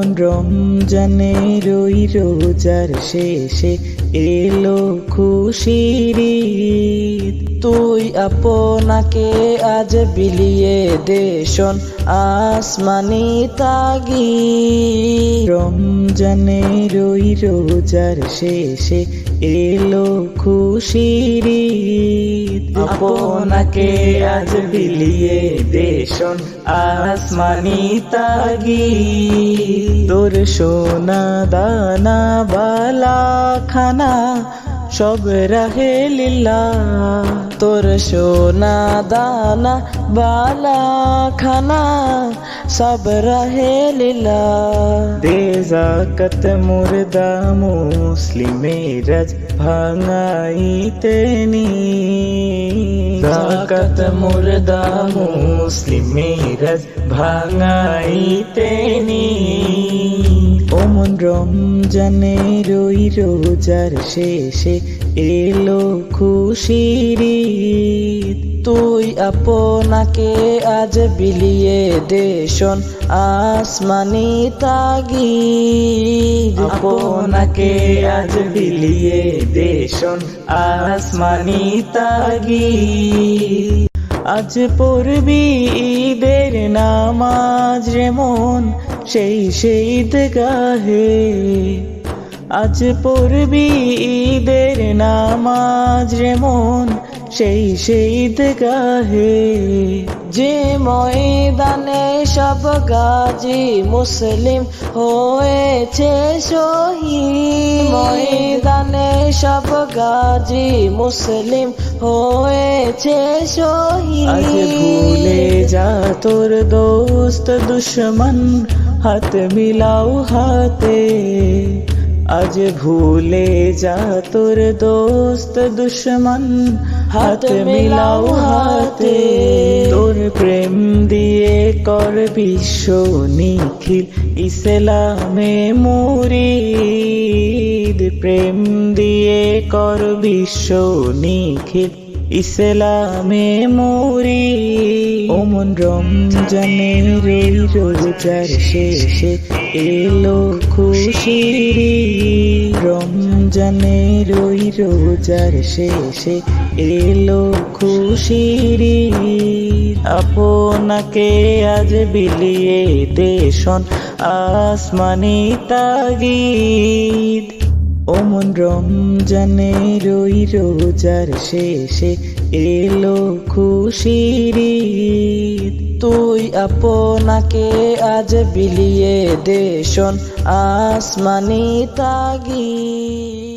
মন রমজানের ওই রোজার শেষে এলো খুশির ঈদ। তুই আপনাকে আজ বিলিয়ে দে শোন আসমানি তাগিদ। রমজানের ওই রোজার শেষে এলো খুশির ঈদ। আপনাকে আজ বিলিয়ে দে শোন আসমানি তাগিদ। তোর সোনা দানা বালা খানা সব রাহে লিল্লাহ। তোর সোনা দানা বালা খানা সব রাহে লিল্লাহ। দে যাকাত মুর্দা মুসলিমের ভাঙাইতে নি। যাকাত মুর্দা মুসলিমের ভাঙাইতে নি। ও মন রমজানের ওই রোজার শেষে এলো খুশির ঈদ। তুই আপনাকে আজ বিলিয়ে দে শোন আসমানি তাগিদ। আপনাকে আজ বিলিয়ে দে শোন আসমানি তাগিদ। আজ পড়বি ঈদের নামাজ রে মন সেই ঈদগাহে। আজ পড়বি ঈদের নামাজ রে মন সেই ঈদগাহে। যে ময়দানে সব গাজী মুসলিম হয়েছে শহীদ। ময়দানে সব গাজী মুসলিম হয়েছে শহীদ। আজ ভুলে যা তোর দোস্ত দুশ্মন হাত মিলাও হাতে। আজ ভুলে যা তোর দোস্ত দুশ্মন হাত মিলাও হাতে। তোর প্রেম দিয়ে কর বিশ্ব নিখিল ইসলামে মুরিদ। প্রেম দিয়ে কর বিশ্ব নিখিল ইসলামে মুরিদ। ও মন রমজানের ওই রোজার শেষে এলো খুশির ঈদ। রমজানের ওই রোজার শেষে এলো খুশির ঈদ। আপনাকে আজ বিলিয়ে দে শোন আসমানি তাগিদ। ও মন রমজানের ওই রোজার শেষে এলো খুশির ঈদ। তুই আপনাকে আজ বিলিয়ে দে শোন আসমানি তাগিদ।